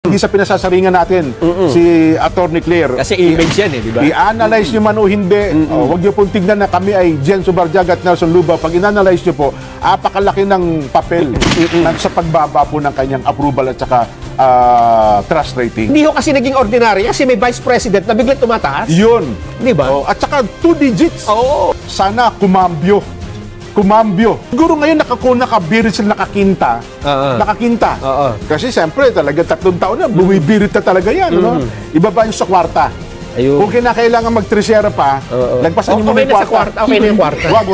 Hindi sa pinasasaringan natin si Attorney Claire. Kasi image yan di ba? I-analyze nyo man o hindi. Huwag nyo pong tignan na kami ay Jen Subarjaga at Nelson Luba. Pag in-analyze nyo po, apakalaki ng papel sa pagbaba po ng kanyang approval at saka trust rating. Hindi ho kasi naging ordinary kasi may vice president na biglang tumataas. Yun. Di ba? At saka 2 digits. Oo. Sana kumambyo. Siguro ngayon nakabirit sila nakakinta. Nakakinta. Kasi siyempre talaga 3 taon na, bumibirit na talaga yan. Ibaba yung sa kwarta. Ayun. Kung kinakailangan mag-tresera pa, lagpasan nyo muna yung kwarta. Okay na yung kwarta. Wag.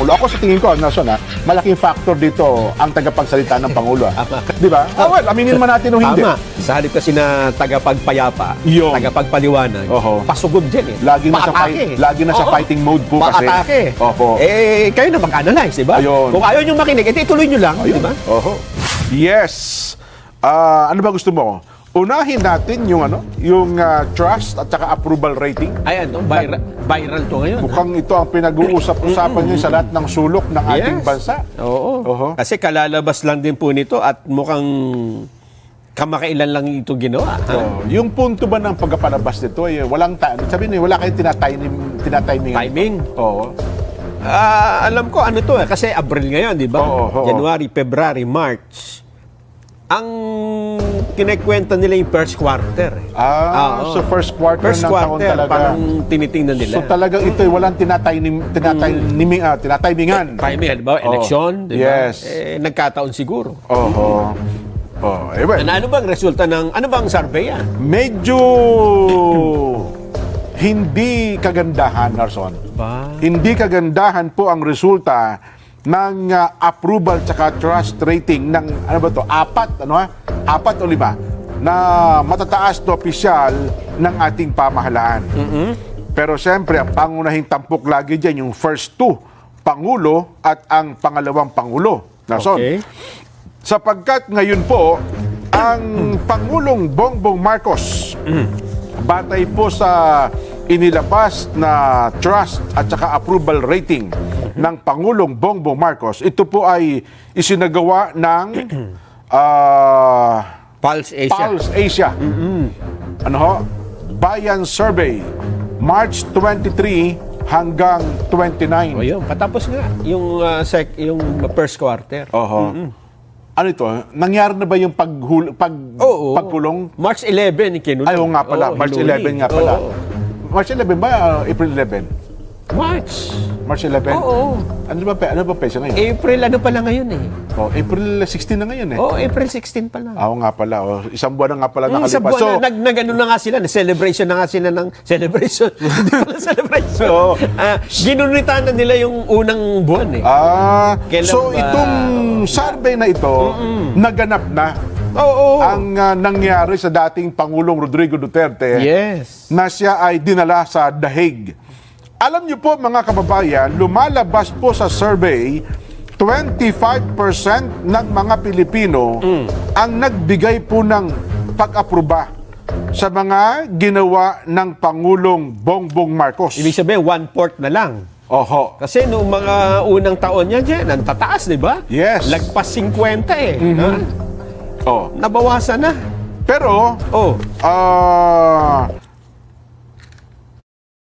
Ako sa tingin ko, Nelson, malaking factor dito ang tagapagsalita ng Pangulo. Di ba? Well, aminin naman natin o hindi. Tama. Sa halip kasi na tagapagpayapa, Yun. tagapagpaliwanag, pasugod dyan Lagi na sa fighting mode po kasi. Paatake. Opo. Kayo na mag-analyze, di ba? Ayun. Kung ayaw nyo makinig, ituloy nyo lang, di ba? Yes. Ano ba gusto mo? Unahin natin yung trust at saka approval rating. Ayan, viral to ngayon. Mukhang ito ang pinag-uusap-usapan niyo sa lahat ng sulok ng ating bansa. Oo. Kasi kalalabas lang din po nito at mukhang kamakailan lang ito ginawa. Yung punto ba ng pagpapalabas nito ay walang sabihin wala kayong tinatimingan. Timing? Oo. Alam ko ano to kasi Abril ngayon, di ba? January, February, March. Ang kinekwenta nila yung first quarter. So first quarter ng taon talaga. Parang tinitingnan nila. So talagang ito ay walang tinatimingan. Timing, di ba? Eleksyon, di ba? Yes. Nagkataon siguro. Well. Ano bang resulta ng, ano bang survey yan? Medyo hindi kagandahan, Narson. Hindi kagandahan po ang resulta ng approval tsaka trust rating ng, 4 o 5 na matataas na opisyal ng ating pamahalaan. Pero siyempre, ang pangunahing tampok lagi dyan, yung first 2, Pangulo at ang pangalawang Pangulo. Narson. Sapagkat ngayon po, ang Pangulong Bongbong Marcos, batay po sa inilabas na trust at saka approval rating ng Pangulong Bongbong Marcos, ito po ay isinagawa ng Pulse Asia. Bayan Survey, March 23 hanggang 29. Yun, patapos nga yung first quarter. Ano ito? Nangyari na ba yung pagpulong? March 11 kinulo. Ayaw nga pala, March 11 nga pala. March 11 ba? April 11? March 11? Ano ba pesa ngayon? April pa lang ngayon April 16 na ngayon April 16 pa lang. Nga pala. Isang buwan na nga pala nakalipas. Isang buwan na, nag-ano na nga sila, celebration na nga sila ng celebration. Hindi pala celebration. Ginunitan na nila yung unang buwan So itong survey na ito, naganap na. Ang nangyari sa dating Pangulong Rodrigo Duterte na siya ay dinala sa The Hague. Alam niyo po mga kababayan, lumalabas po sa survey 25% ng mga Pilipino ang nagbigay po ng pag-aproba sa mga ginawa ng Pangulong Bongbong Marcos. Ibig sabihin, 1/4 na lang. Kasi noong mga unang taon niya dyan, ang tataas, di ba? Yes. Lagpas 50 nabawasan na. Pero,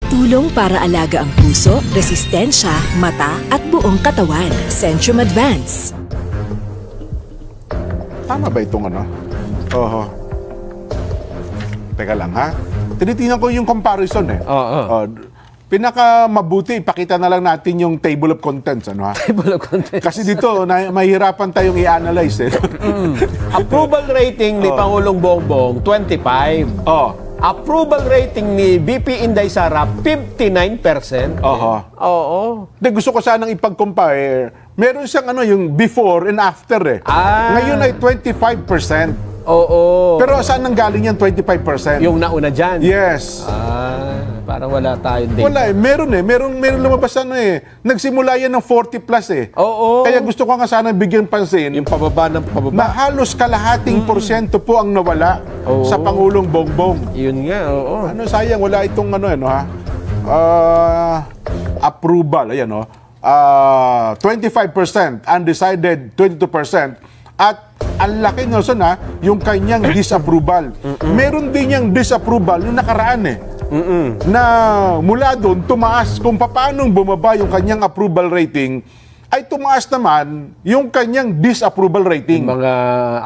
tulong para alaga ang puso, resistensya, mata at buong katawan. Centrum Advance. Tama ba itong Teka lang tinitingnan ko yung comparison pinaka-mabuti, ipakita na lang natin yung table of contents. Table of contents. Kasi dito, mahirapan tayong i-analyze. Approval rating ni Pangulong Bongbong, 25. Approval rating ni BP Inday Sara, 59%. Gusto ko sanang ipag-compare. Meron siyang yung before and after Ngayon ay 25%. Pero saan nang galing yan 25%? Yung nauna dyan? Yes. Parang wala tayong data. Wala Meron lumabas nagsimula yan ng 40 plus Kaya gusto ko nga sana bigyan pansin. Yung pababa ng pababa. Na halos kalahating porsyento po ang nawala sa Pangulong Bongbong. Yun nga, sayang wala itong approval. Ayan 25%, undecided 22%, at ang laki, Nelson, ha, yung kanyang disapproval. Meron din niyang disapproval yung nakaraan na mula doon tumaas kung paano bumaba yung kanyang approval rating, ay tumaas naman yung kanyang disapproval rating. Mga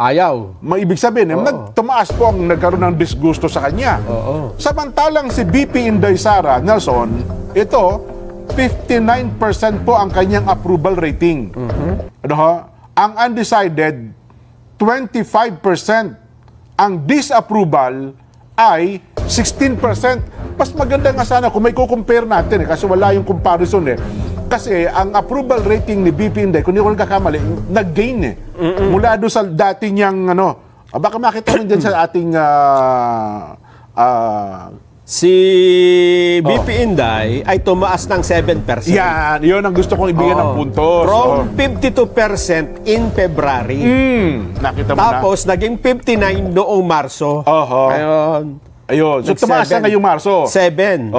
ayaw. Maibig sabihin, tumaas po ang nagkaroon ng disgusto sa kanya. Samantalang si BP Inday Sara, Nelson, ito, 59% po ang kanyang approval rating. Ano ho? Ang undecided, 25%. Ang disapproval ay 16%. Mas maganda nga sana kung may kukumpare natin kasi wala yung comparison Kasi ang approval rating ni BP Inday, kung hindi ko nagkakamali, nag-gain mula doon sa dati niyang baka makita mo dyan sa ating si BP Inday ay tumaas ng 7%. Yan, yun ang gusto kong ibigay ng puntos. From 52% in February. Nakita mo Tapos, naging 59 noong Marso. Ayun. So, tumaas na ngayong Marso. 7.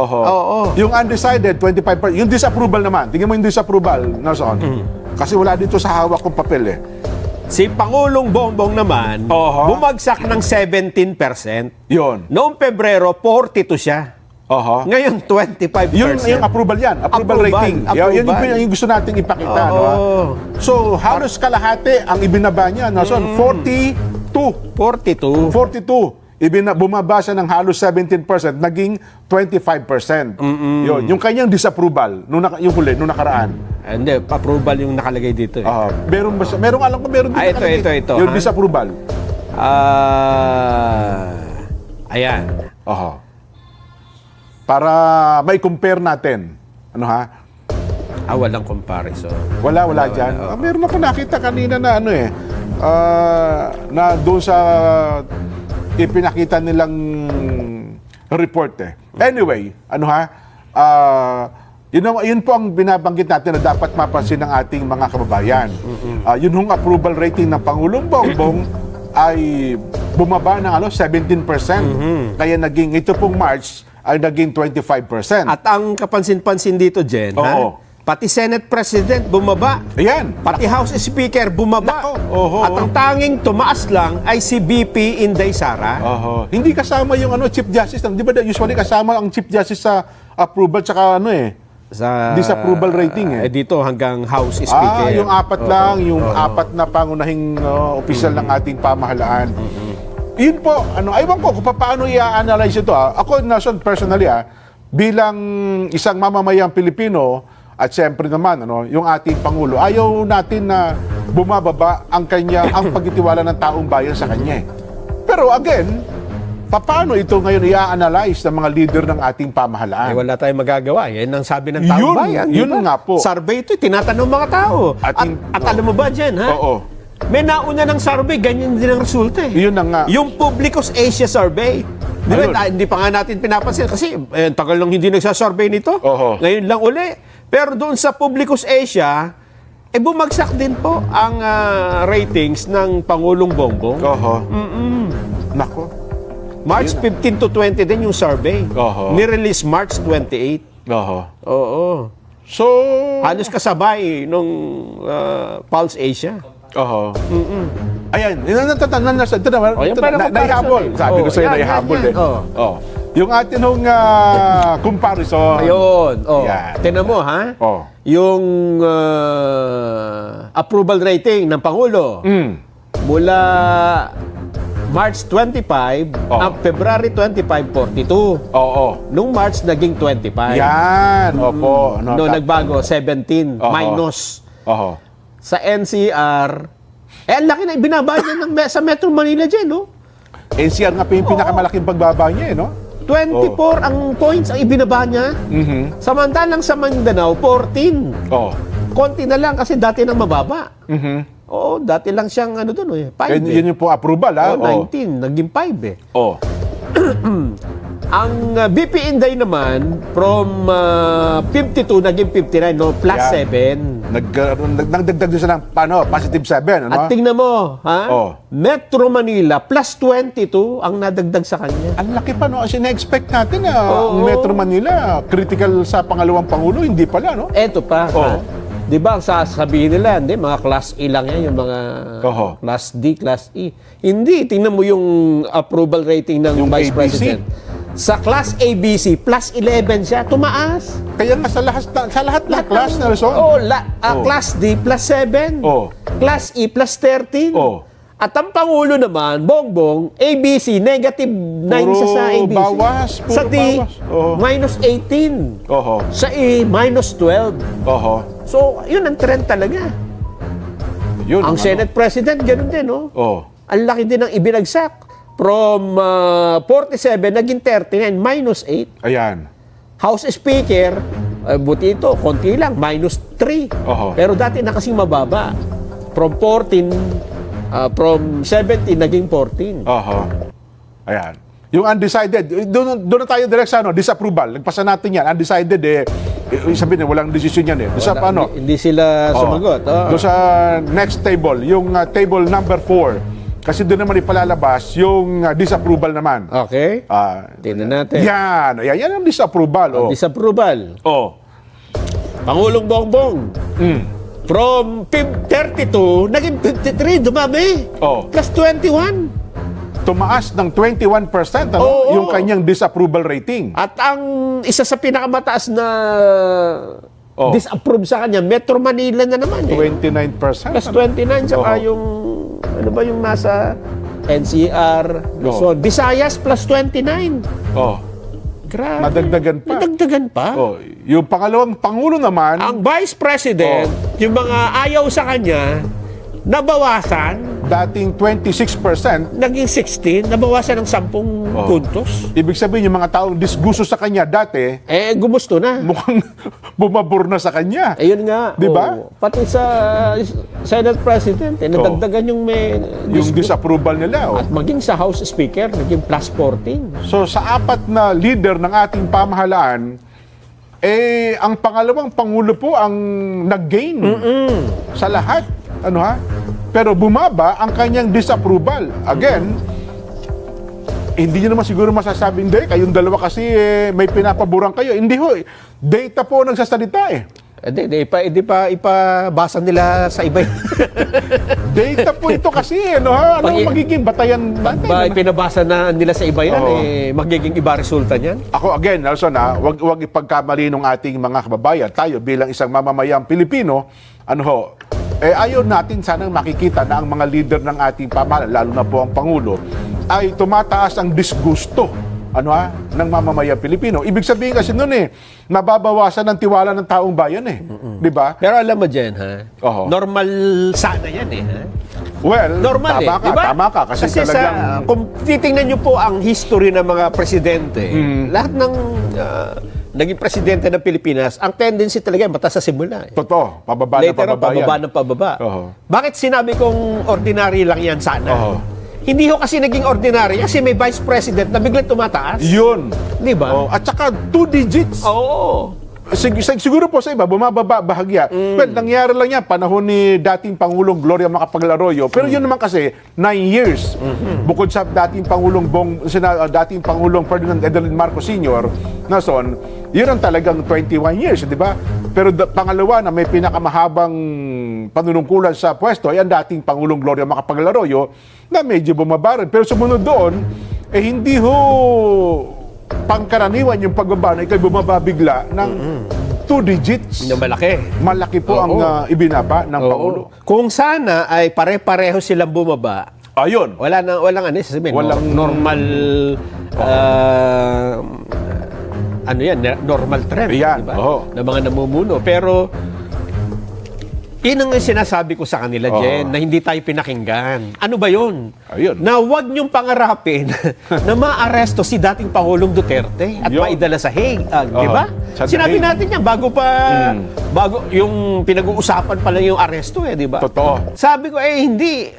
Yung undecided, 25%. Yung disapproval naman. Tingnan mo yung disapproval, Nelson. Kasi wala dito sa hawak kong papel Si Pangulong Bongbong naman, bumagsak ng 17%. Yun. Noong Pebrero, 42 siya. Ngayon, 25%. Yung approval yan. Approval rating. Yun yung gusto nating ipakita. So, halos kalahati ang ibinaba niya. Nelson, 42. Bumaba siya ng halos 17%, naging 25%. Yun, yung kanyang disapproval, yung huli, nung nakaraan. Hindi, approval yung nakalagay dito. Meron alam ko, meron din nakalagay. Ito. Yung disapproval. Ayan. Para may compare natin. Walang comparison. Wala dyan. Meron ako nakita kanina na na doon sa ipinakita nilang report Anyway, yun po ang binabanggit natin na dapat mapansin ng ating mga kababayan. Yun hong approval rating ng Pangulong Bongbong ay bumaba ng 17%. Kaya ito pong March ay naging 25%. At ang kapansin-pansin dito, Jen, pati Senate President bumaba. Ayan. Pati House Speaker bumaba. At ang tanging tumaas lang ay si BP Inday Sara. Hindi kasama yung Chief Justice. Di ba usually kasama ang Chief Justice sa approval tsaka sa disapproval rating dito hanggang House Speaker. Yung apat lang, yung apat na pangunahing opisyal ng ating pamahalaan. Yun po, aywan ko kung paano i-analyze ito. Ako, Nelson, personally, bilang isang mamamayang Pilipino, at siyempre naman, yung ating Pangulo, ayaw natin na bumababa ang pagtitiwala ng taong bayan sa kanya. Pero again, paano ito ngayon i-analyze ng mga leader ng ating pamahalaan? Wala tayong magagawa. Yan ang sabi ng taong bayan. Yun nga po. Survey ito, tinatanong mga tao. At alam mo ba dyan, may nauna ng survey, ganyan din ang resulta. Yun na nga. Yung Publicus Asia Survey. Hindi pa nga natin pinapansin kasi tagal lang hindi nagsasurvey nito. Ngayon lang uli. Pero doon sa Publicus Asia, bumagsak din po ang ratings ng Pangulong Bongbong. Nako. March 15 to 20 din yung survey. Ni-release March 28. So, halos kasabay nung Pulse Asia. Ayan, naihabol. Sabi ko sa'yo, naihabol yung atin hong comparison. Ayun. Tingnan mo, yung approval rating ng Pangulo mula March 25, February 25, 42. Nung March, naging 25. Yan, opo. Noong nagbago, 17, minus. Sa NCR, ang laki na ibinaba niya sa Metro Manila dyan, NCR nga yung pinakamalaking pagbaba niya, 24 ang points ang ibinaba niya. Samantalang sa Mindanao, 14. Konti na lang kasi dati nang mababa. Dati lang siyang doon 5. Yun yung po approval, 19, naging 5 Ang BP Inday naman, from 52 naging 59, plus 7. Nagdagdag din siya ng positive 7. At tingnan mo, Metro Manila, plus 22 ang nadagdag sa kanya. Ang laki pa, Kasi na-expect natin ang Metro Manila, critical sa pangalawang Pangulo, hindi pala, Eto pa, Di ba, ang sasabihin nila, hindi, mga Class A lang yan, yung mga Class D, Class E. Hindi, tingnan mo yung approval rating ng Vice ABC. President. Sa Class ABC, plus 11 siya, tumaas. Kaya nga sa lahat ng class, Nelson. Class D, plus 7. Class E, plus 13. At ang Pangulo naman, Bongbong, ABC, negative 9 siya sa ABC. Bawas, sa D, minus 18. Sa E, minus 12. So, yun ang trend talaga. Yun, ang Senate President, ganun din, no? Ang laki din ng ibinagsak. From 47, naging 39, minus 8. Ayan. House Speaker, buti ito, konti lang, minus 3. Pero dati na kasing mababa. From 14, from 17, naging 14. Ayan. Yung undecided, doon na tayo direct sa disapproval. Nagpasa natin yan. Undecided, sabihin walang decision yan. Hindi sila sumagot. Doon sa next table, yung table number 4. Kasi doon naman ipalalabas yung disapproval naman. Okay. Tingnan natin. Yan ang disapproval. Disapproval. Pangulong Bongbong. From 32, naging 53, dumami. Plus 21. Tumaas ng 21% yung kanyang disapproval rating. At ang isa sa pinakamataas na disapprove sa kanya, Metro Manila na naman. 29%. Plus 29, saka yung, ano ba yung nasa NCR, Luzon. Visayas, plus 29. Grabe. Nadagdagan pa. Yung pangalawang Pangulo naman, ang Vice President, yung mga ayaw sa kanya, nabawasan. Dating 26%. Naging 16, nabawasan ng 10 puntos. Ibig sabihin, yung mga taong disgusto sa kanya dati, gumusto na. Mukhang bumabor na sa kanya. Ayun nga. Diba? Pati sa Senate President, nadagdagan yung yung disapproval nila. At maging sa House Speaker, naging plus 14. So, sa apat na leader ng ating pamahalaan, ang pangalawang Pangulo po ang nag-gain sa lahat. Pero bumaba ang kanyang disapproval. Again, hindi nyo naman siguro masasabing, hindi, kayong dalawa kasi may pinapaboran kayo. Hindi ho. Data po nagsasalita Hindi pa ipabasa nila sa iba. Data po ito kasi, Anong magiging batayan natin? Pinabasa na nila sa iba yan, magiging iba resulta niyan. Ako, again, Nelson, wag ipagkamali ng ating mga kababayan. Tayo bilang isang mamamayang Pilipino, ayaw natin sanang makikita na ang mga leader ng ating pamahalaan, lalo na po ang Pangulo, ay tumataas ang disgusto ng mamamayang Pilipino. Ibig sabihin kasi nun nababawasan ang tiwala ng taong bayan di ba? Pero alam mo dyan, normal sana yan Well, normal tama ka. Kasi talagang... kung titingnan nyo po ang history ng mga presidente, lahat ng naging presidente ng Pilipinas, ang tendency talaga mataas sa simula. Totoo, pababa ng pababa. Bakit sinabi kong ordinary lang yan sana? Hindi ho kasi naging ordinary kasi may vice president na biglang tumataas. Yun. Di ba? At saka 2 digits. Siguro po sa iba, bumababa bahagya. Well, nangyari lang yan, panahon ni dating Pangulong Gloria Macapagal Arroyo. Pero yun naman kasi, 9 years. Bukod sa dating Pangulong Ferdinand Edelin Marcos Sr., Nelson, yun ang talagang 21 years, di ba? Pero pangalawa na may pinakamahabang panunungkulan sa pwesto ay ang dating Pangulong Gloria Macapagal Arroyo na medyo bumabaran. Pero sumunod doon, hindi ho pangkaraniwan yung pagbaba na ikay bumaba bigla ng 2 digits. Malaki. Malaki po ang ibinaba ng Pangulo. Kung sana ay pare-pareho silang bumaba, ayun. Walang sasabihin. Walang normal normal trend, yan, diba? Na mga namumuno. Pero yun ang sinasabi ko sa kanila, Jen, na hindi tayo pinakinggan. Ano ba yun? Ayun. Na huwag niyong pangarapin na maaresto si dating Pangulong Duterte at maidala sa Hague. Di ba? Sinabi natin yan bago yung pinag-uusapan pa lang yung aresto di ba? Totoo. Sabi ko, hindi.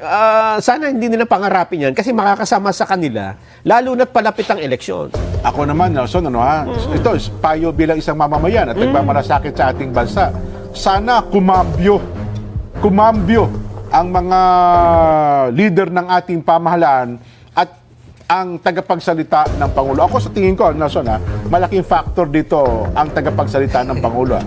Sana hindi nila pangarapin yan kasi makakasama sa kanila, lalo na't palapit ang eleksyon. Ako naman, Nelson, ito, payo bilang isang mamamayan at nagmamalasakit sa ating bansa. Sana kumambyo ang mga leader ng ating pamahalaan at ang tagapagsalita ng Pangulo. Ako sa tingin ko, Nelson, malaking factor dito ang tagapagsalita ng Pangulo.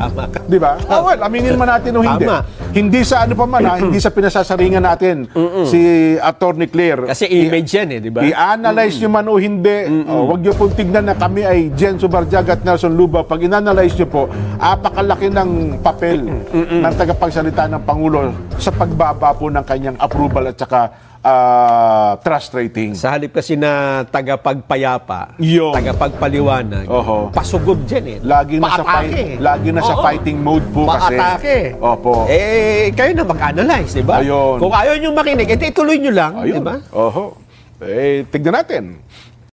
Di ba? Well, aminin man natin o hindi. Tama. Hindi sa ano pa man, hindi sa pinasasaringan natin si Attorney Claire. Kasi image yan di ba? I-analyze nyo man o hindi. Huwag nyo pong tignan na kami ay Jen Subarjag at Nelson Luba. Pag in-analyze nyo po, apakalaki ng papel ng tagapagsalita ng Pangulo sa pagbaba po ng kanyang approval at saka trust rating. Sa halip kasi na tagapagpayapa, Yun. tagapagpaliwanag, pasugod dyan Lagi na sa fighting mode po kasi. Paatake. Opo. Kayo na mag-analyze, di ba? Ayun. Kung ayaw nyo makinig, ituloy nyo lang, di ba? Tignan natin.